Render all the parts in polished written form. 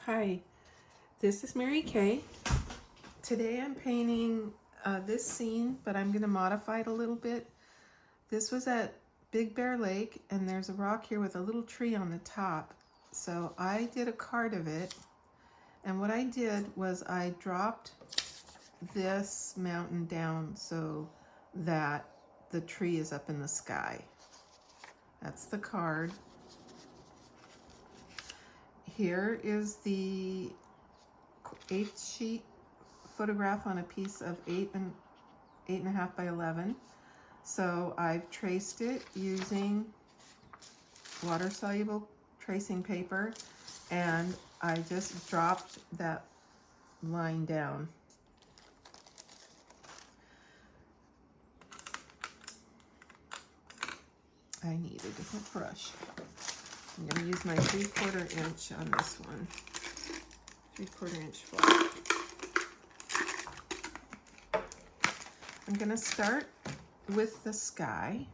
Hi, this is Mary Kay. Today I'm painting this scene, but I'm going to modify it a little bit. This was at Big Bear Lake, and there's a rock here with a little tree on the top. So I did a card of it, and what I did was I dropped this mountain down so that the tree is up in the sky. That's the card. Here is the 8th sheet photograph on a piece of 8.5 by 11. So I've traced it using water-soluble tracing paper, and I just dropped that line down. I need a different brush. I'm going to use my 3/4 inch on this one. 3/4 inch flat. I'm going to start with the sky.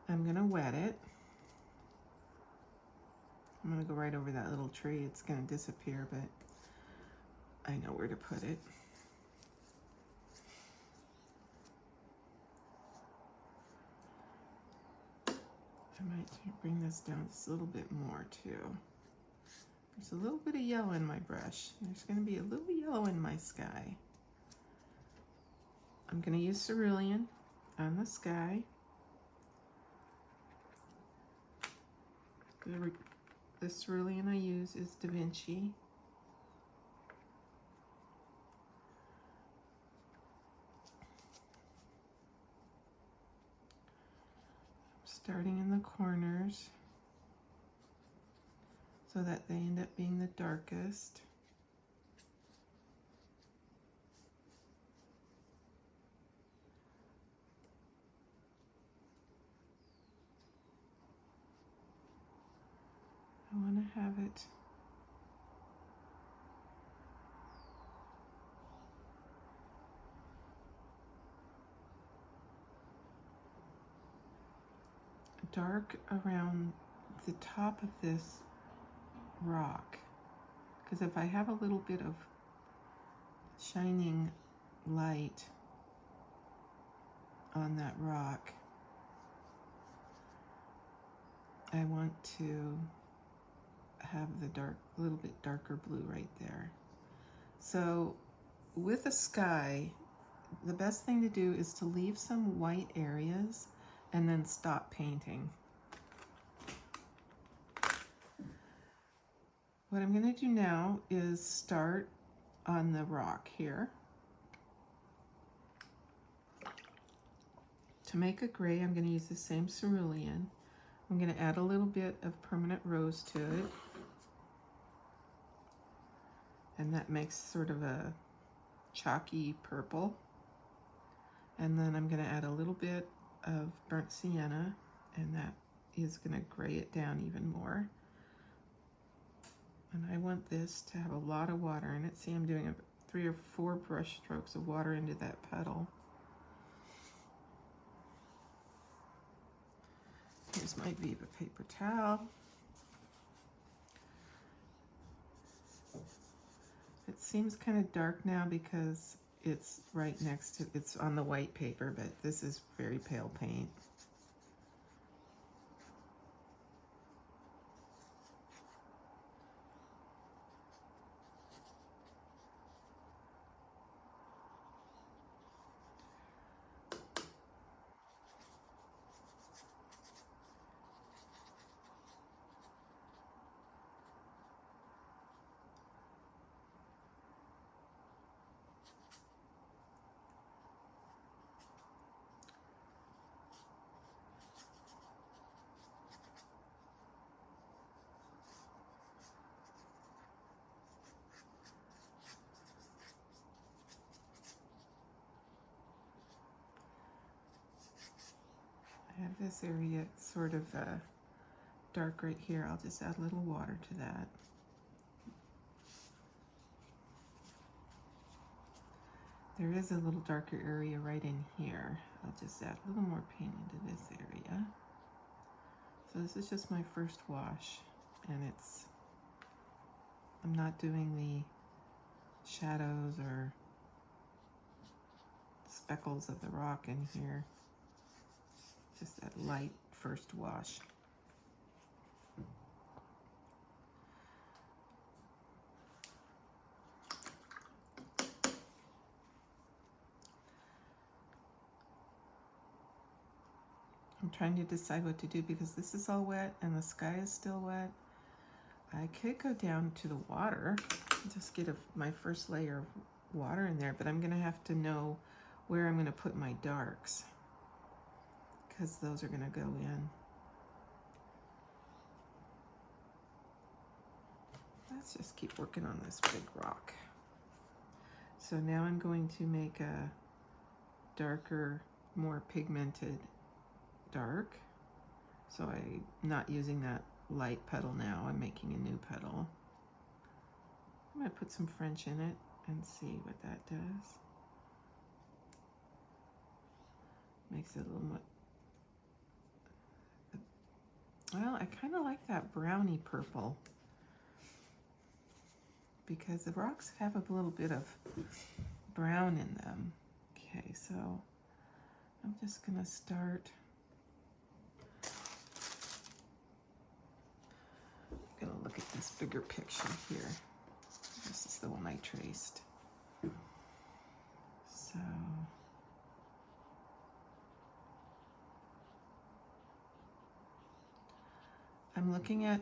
I'm going to wet it. I'm going to go right over that little tree. It's going to disappear, but I know where to put it. I might bring this down just a little bit more too. There's a little bit of yellow in my brush. There's going to be a little yellow in my sky. I'm going to use cerulean on the sky. The cerulean I use is Da Vinci. Starting in the corners so that they end up being the darkest. I want to have it dark around the top of this rock, because if I have a little bit of shining light on that rock, I want to have the dark, a little bit darker blue right there. So with the sky, the best thing to do is to leave some white areas and then stop painting. What I'm going to do now is start on the rock here. To make a gray, I'm going to use the same cerulean. I'm going to add a little bit of permanent rose to it. And that makes sort of a chalky purple. And then I'm going to add a little bit of burnt sienna, and that is going to gray it down even more. And I want this to have a lot of water in it. See, I'm doing 3 or 4 brush strokes of water into that petal. Here's my Viva paper towel. It seems kind of dark now because it's right next to, it's on the white paper, but this is very pale paint. I have this area sort of dark right here. I'll just add a little water to that. There is a little darker area right in here. I'll just add a little more paint into this area. So this is just my first wash, and it's I'm not doing the shadows or speckles of the rock in here. Just that light first wash. I'm trying to decide what to do because this is all wet and the sky is still wet. I could go down to the water and just get my first layer of water in there, but I'm gonna have to know where I'm gonna put my darks because those are gonna go in. Let's just keep working on this big rock. So now I'm going to make a darker, more pigmented dark. So I'm not using that light petal now, I'm making a new petal. I'm gonna put some French in it and see what that does. Makes it a little more, well, I kind of like that browny purple because the rocks have a little bit of brown in them. Okay, so I'm just gonna start. I'm gonna look at this bigger picture here. This is the one I traced. So I'm looking at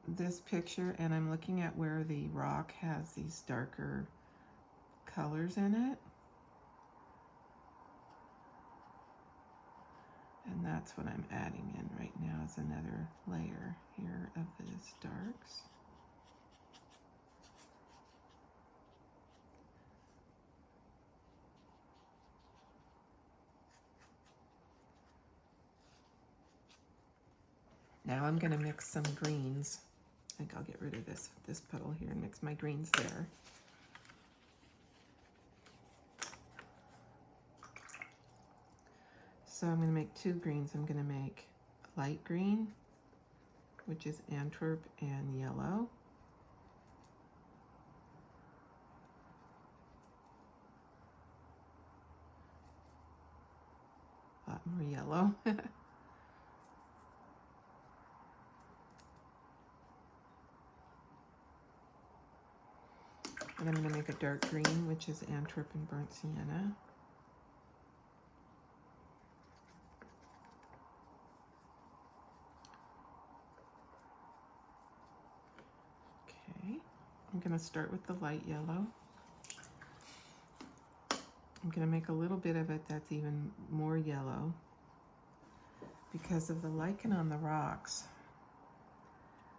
this picture and I'm looking at where the rock has these darker colors in it. And that's what I'm adding in right now is another layer here of these darks. Now I'm going to mix some greens. I think I'll get rid of this petal here and mix my greens there. So I'm going to make two greens. I'm going to make light green, which is Antwerp, and yellow. A lot more yellow. And I'm going to make a dark green, which is Antwerp and burnt sienna. Okay, I'm going to start with the light yellow. I'm going to make a little bit of it that's even more yellow because of the lichen on the rocks.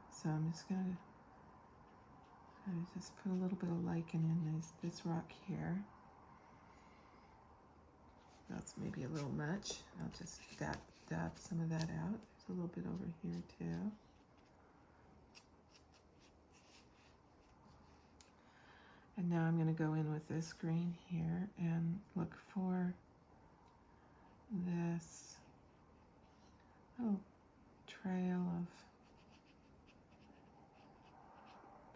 So I'm just going to just put a little bit of lichen in this rock here. That's maybe a little much. I'll just dab some of that out. There's a little bit over here too. And now I'm going to go in with this green here and look for this little trail of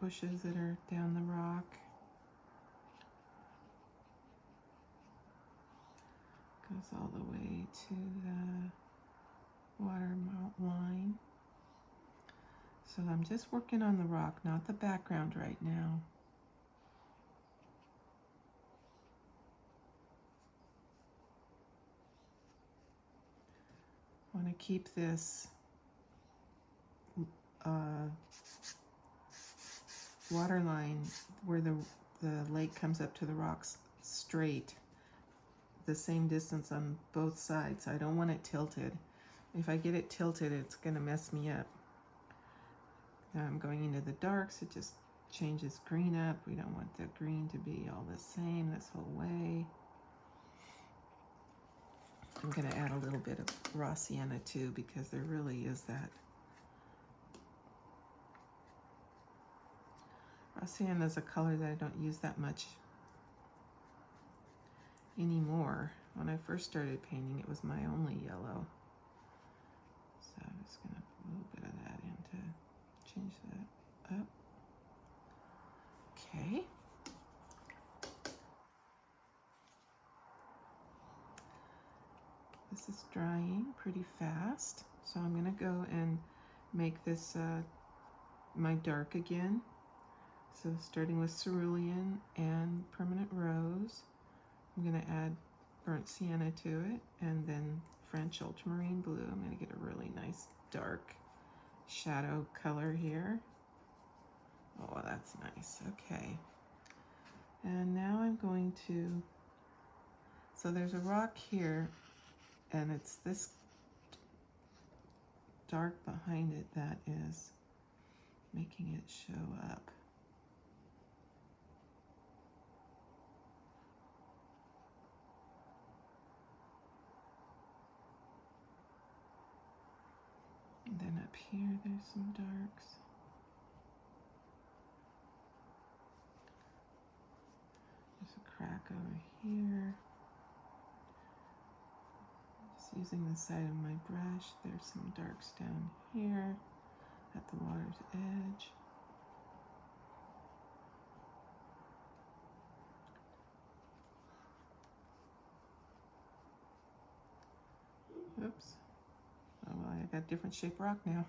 bushes that are down the rock. Goes all the way to the water line. So I'm just working on the rock, not the background right now. I want to keep this water line where the lake comes up to the rocks straight, the same distance on both sides. I don't want it tilted. If I get it tilted, it's going to mess me up. Now I'm going into the darks. It just changes green up. We don't want the green to be all the same this whole way. I'm going to add a little bit of raw sienna too because there really is that. Raw sienna is a color that I don't use that much anymore. When I first started painting, it was my only yellow. So I'm just going to put a little bit of that in to change that up. Okay. This is drying pretty fast, so I'm going to go and make this my dark again. So starting with cerulean and permanent rose, I'm going to add burnt sienna to it, and then French ultramarine blue. I'm going to get a really nice dark shadow color here. Oh, that's nice. Okay. And now I'm going to, so there's a rock here, and it's this dark behind it that is making it show up. And then up here, there's some darks. There's a crack over here. Just using the side of my brush, there's some darks down here at the water's edge. Oops. Oh, well, I got a different shape rock now.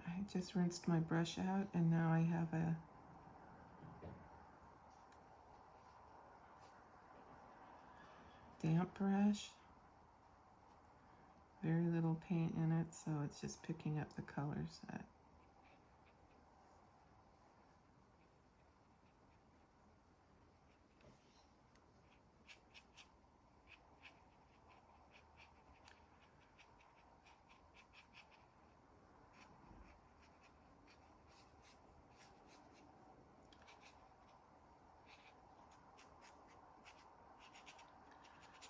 I just rinsed my brush out, and now I have a damp brush. Very little paint in it, so it's just picking up the colors.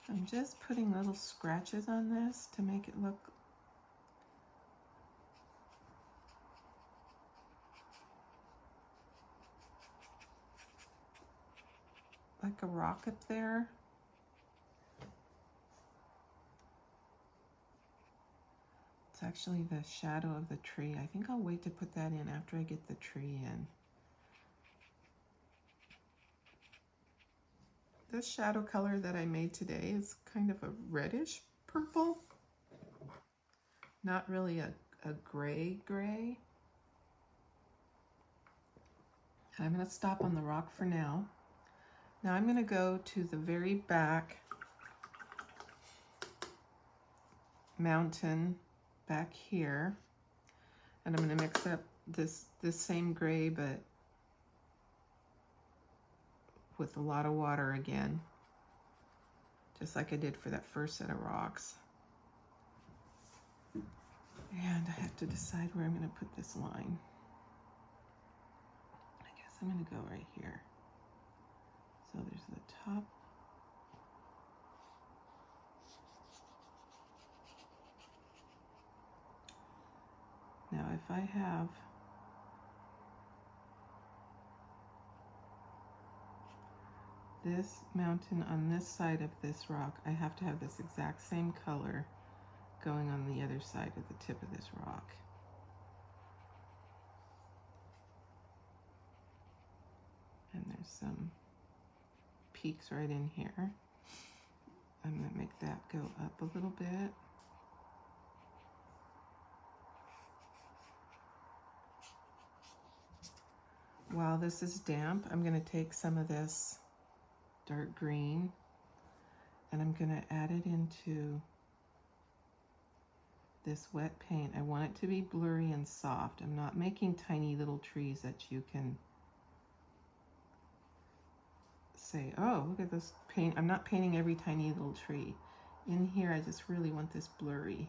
I'm just putting little scratches on this to make it look like a rock up there. It's actually the shadow of the tree. I think I'll wait to put that in after I get the tree in. This shadow color that I made today is kind of a reddish purple. Not really a gray. I'm going to stop on the rock for now. Now I'm going to go to the very back mountain back here, and I'm going to mix up this same gray but with a lot of water again, just like I did for that first set of rocks. And I have to decide where I'm going to put this line. I guess I'm going to go right here. So there's the top. Now if I have this mountain on this side of this rock, I have to have this exact same color going on the other side of the tip of this rock. And there's some peaks right in here. I'm going to make that go up a little bit. While this is damp, I'm going to take some of this dark green and I'm going to add it into this wet paint. I want it to be blurry and soft. I'm not making tiny little trees that you can say, oh, look at this paint. I'm not painting every tiny little tree. In here, I just really want this blurry.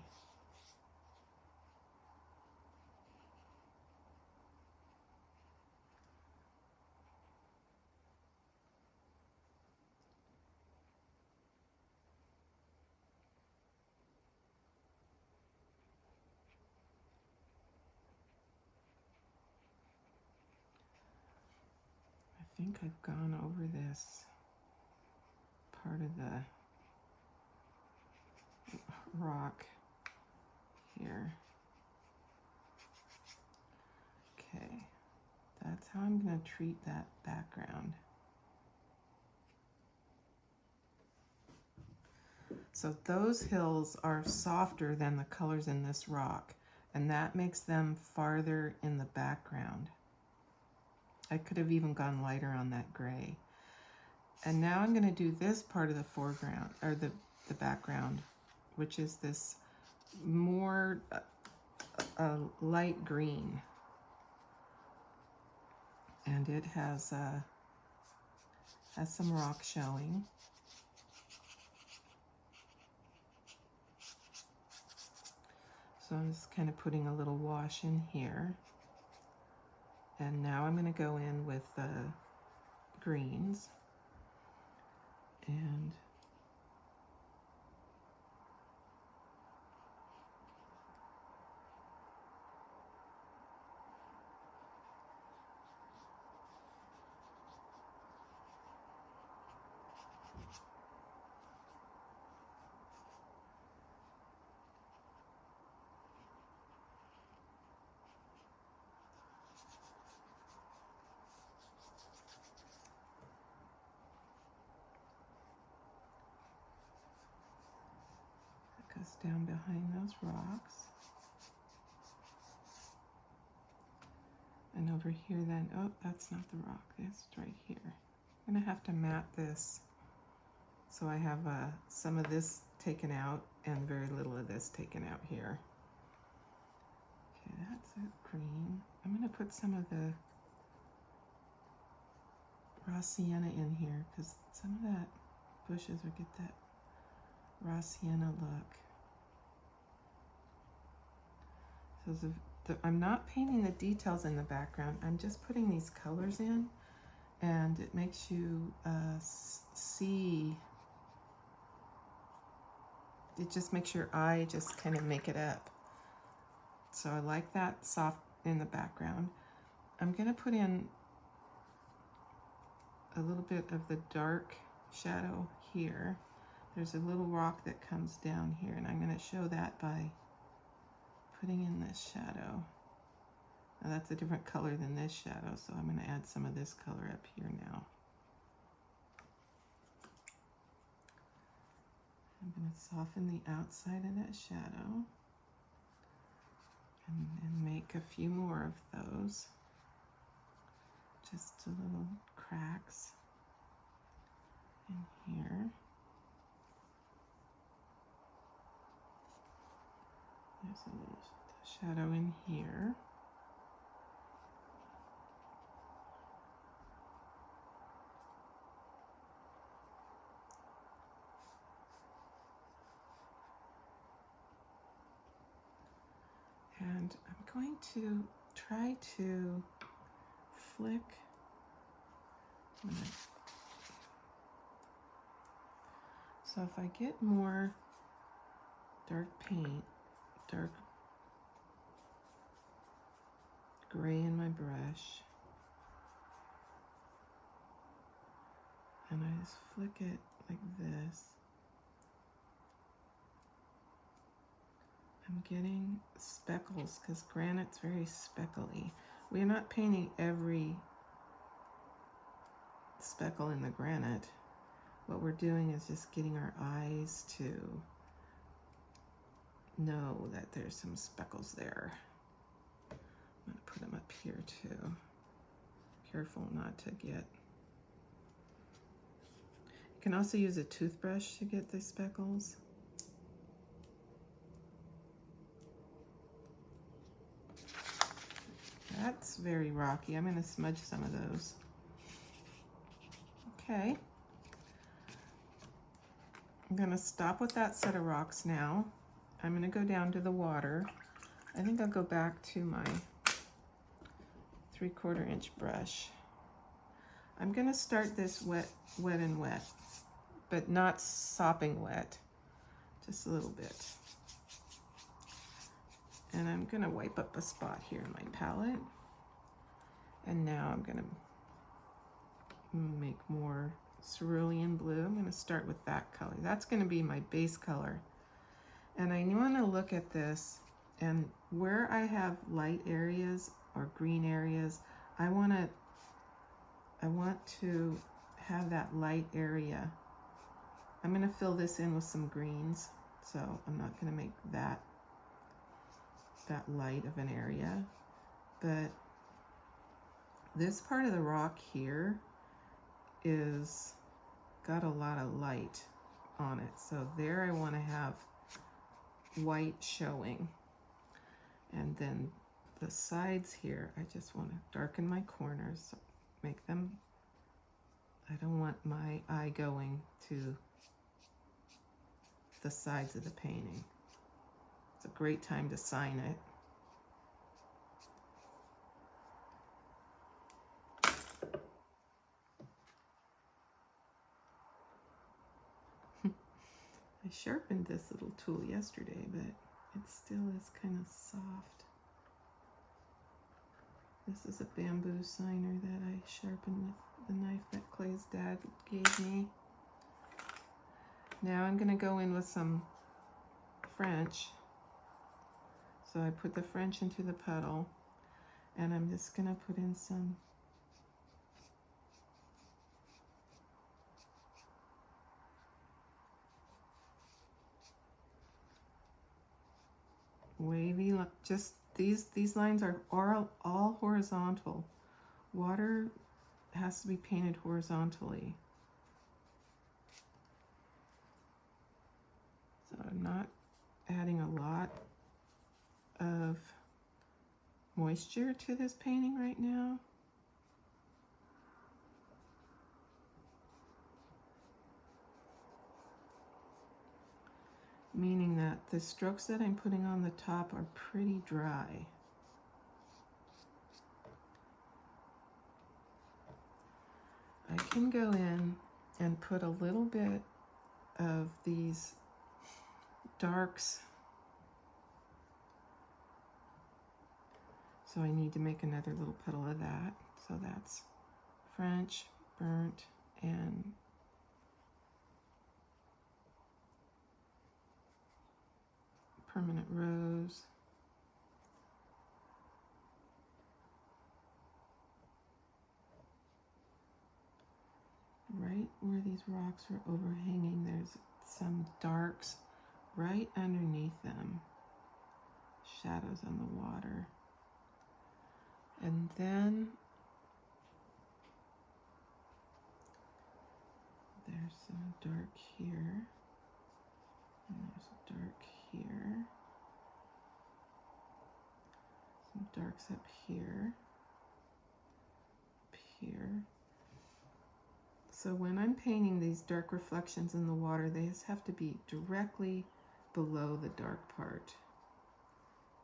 I think I've gone over this part of the, rock here. Okay, that's how I'm going to treat that background. So those hills are softer than the colors in this rock, and that makes them farther in the background. I could have even gone lighter on that gray. And now I'm going to do this part of the foreground, or the background, which is this more light green. And it has some rock showing. So I'm just kind of putting a little wash in here. And now I'm going to go in with the greens. And goes down behind those rocks. And over here then, oh, that's not the rock, it's right here. I'm gonna have to mat this so I have some of this taken out and very little of this taken out here. Okay, that's a green. I'm gonna put some of the raw sienna in here because some of that bushes will get that raw sienna look. So I'm not painting the details in the background. I'm just putting these colors in, and it makes you see. It just makes your eye just kind of make it up. So I like that soft in the background. I'm going to put in a little bit of the dark shadow here. There's a little rock that comes down here, and I'm going to show that by putting in this shadow. Now that's a different color than this shadow, so I'm going to add some of this color up here now. I'm going to soften the outside of that shadow and make a few more of those. Just a little cracks in here. There's a little shadow in here. And I'm going to try to flick. So if I get more dark paint, dark gray in my brush, and I just flick it like this, I'm getting speckles because granite's very speckly. We're not painting every speckle in the granite. What we're doing is just getting our eyes to know that there's some speckles there. I'm going to put them up here too. Careful not to get... You can also use a toothbrush to get the speckles. That's very rocky. I'm going to smudge some of those. Okay. I'm going to stop with that set of rocks now. I'm going to go down to the water. I think I'll go back to my 3/4 inch brush. I'm going to start this wet and wet, but not sopping wet, just a little bit. And I'm going to wipe up a spot here in my palette. And now I'm going to make more cerulean blue. I'm going to start with that color. That's going to be my base color. And I want to look at this, and where I have light areas or green areas, I want to have that light area. I'm going to fill this in with some greens, so I'm not going to make that light of an area. But this part of the rock here is got a lot of light on it, so there I want to have white showing. And then the sides here, I just want to darken my corners, so make them, I don't want my eye going to the sides of the painting. It's a great time to sign it. I sharpened this little tool yesterday, but it still is kind of soft. This is a bamboo signer that I sharpened with the knife that Clay's dad gave me. Now I'm going to go in with some French. So I put the French into the puddle, and I'm just going to put in some wavy, just these lines are all horizontal. Water has to be painted horizontally. So I'm not adding a lot of moisture to this painting right now. Meaning that the strokes that I'm putting on the top are pretty dry. I can go in and put a little bit of these darks. So I need to make another little petal of that. So that's French, burnt, and permanent rose. Right where these rocks are overhanging, there's some darks right underneath them. Shadows on the water. And then there's some dark here. And there's a dark here. Some darks up here. Up here. So when I'm painting these dark reflections in the water, they just have to be directly below the dark part.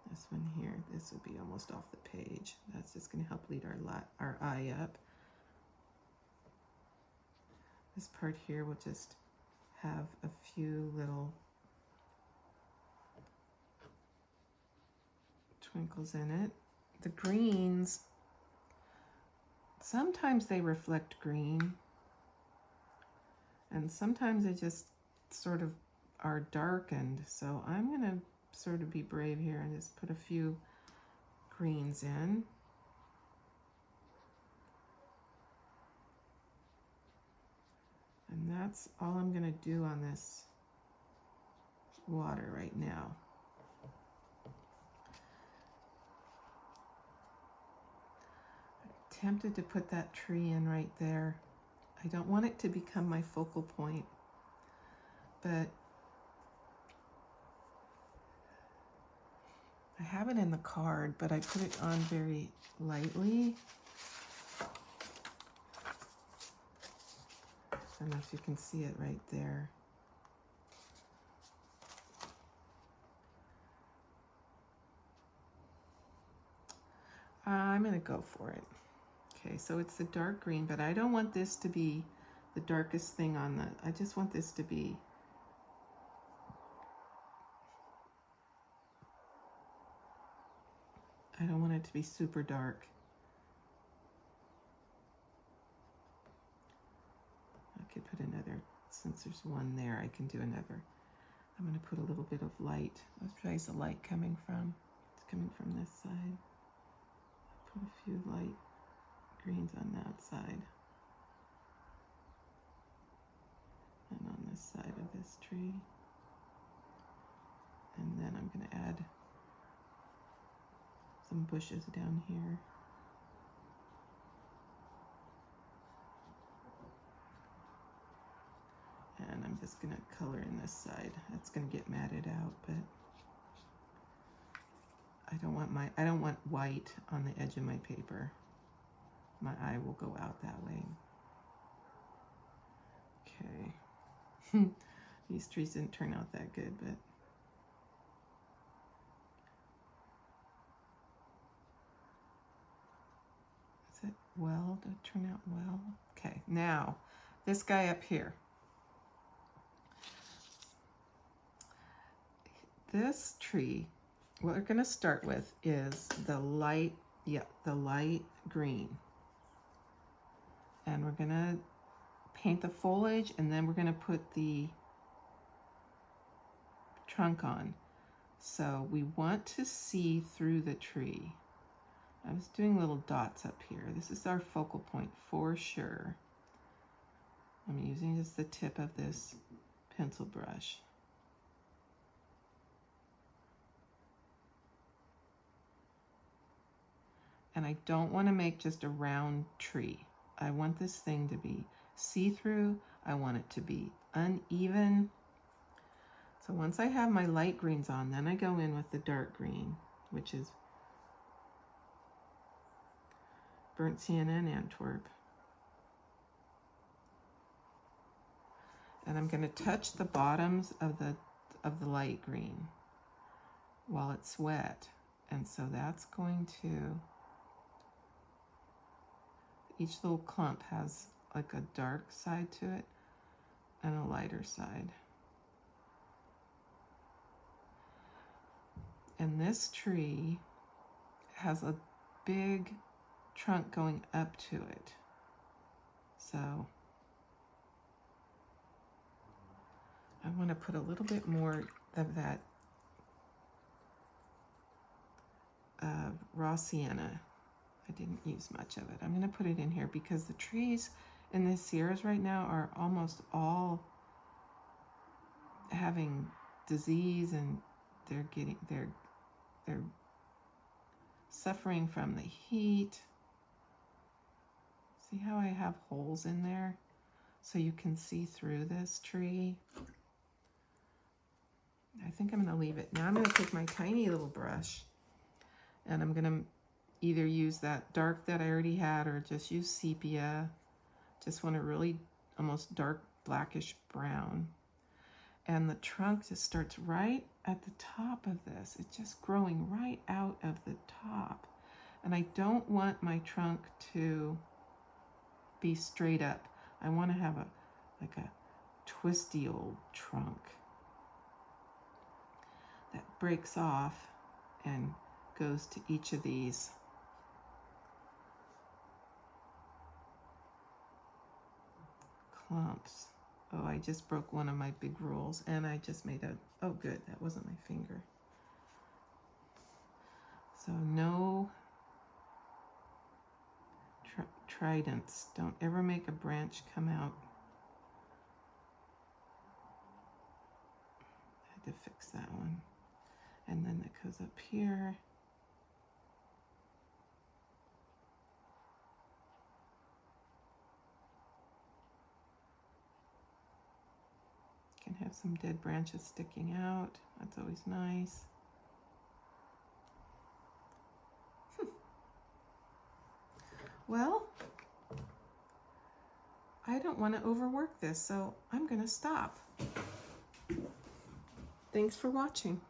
This one here, this would be almost off the page. That's just going to help lead our eye up. This part here will just have a few little twinkles in it. The greens, sometimes they reflect green, and sometimes they just sort of are darkened. So I'm going to sort of be brave here and just put a few greens in. And that's all I'm going to do on this water right now. I'm tempted to put that tree in right there. I don't want it to become my focal point, but I have it in the card, but I put it on very lightly. I don't know if you can see it right there. I'm gonna go for it. Okay, so it's the dark green, but I don't want this to be the darkest thing on the, I just want this to be I don't want it to be super dark. I could put another, since there's one there, I can do another I'm going to put a little bit of light. Where's the light coming from? It's coming from this side. Put a few light greens on that side. And on this side of this tree. And then I'm going to add some bushes down here. And I'm just going to color in this side. That's going to get matted out, but I don't want white on the edge of my paper. My eye will go out that way. Okay. These trees didn't turn out that good, but is it well? Did it turn out well? Okay, now this guy up here. This tree, what we're going to start with is the light green. And we're going to paint the foliage, and then we're going to put the trunk on. So we want to see through the tree. I was doing little dots up here. This is our focal point for sure. I'm using just the tip of this pencil brush. And I don't want to make just a round tree. I want this thing to be see-through. I want it to be uneven. So once I have my light greens on, then I go in with the dark green, which is burnt sienna and Antwerp. And I'm going to touch the bottoms of the light green while it's wet. And so that's going to, each little clump has like a dark side to it and a lighter side. And this tree has a big trunk going up to it. So I want to put a little bit more of that raw sienna. I didn't use much of it. I'm going to put it in here because the trees in the Sierras right now are almost all having disease, and they're suffering from the heat. See how I have holes in there so you can see through this tree? I think I'm going to leave it. Now I'm going to take my tiny little brush and I'm going to either use that dark that I already had or just use sepia. Just want a really almost dark blackish brown. And the trunk just starts right at the top of this. It's just growing right out of the top. And I don't want my trunk to be straight up. I want to have like a twisty old trunk that breaks off and goes to each of these clumps. Oh, I just broke one of my big rules, and I just made oh good, that wasn't my finger. So no tridents. Don't ever make a branch come out. I had to fix that one. And then that goes up here. Can have some dead branches sticking out. That's always nice. Well, I don't want to overwork this, so I'm going to stop. Thanks for watching.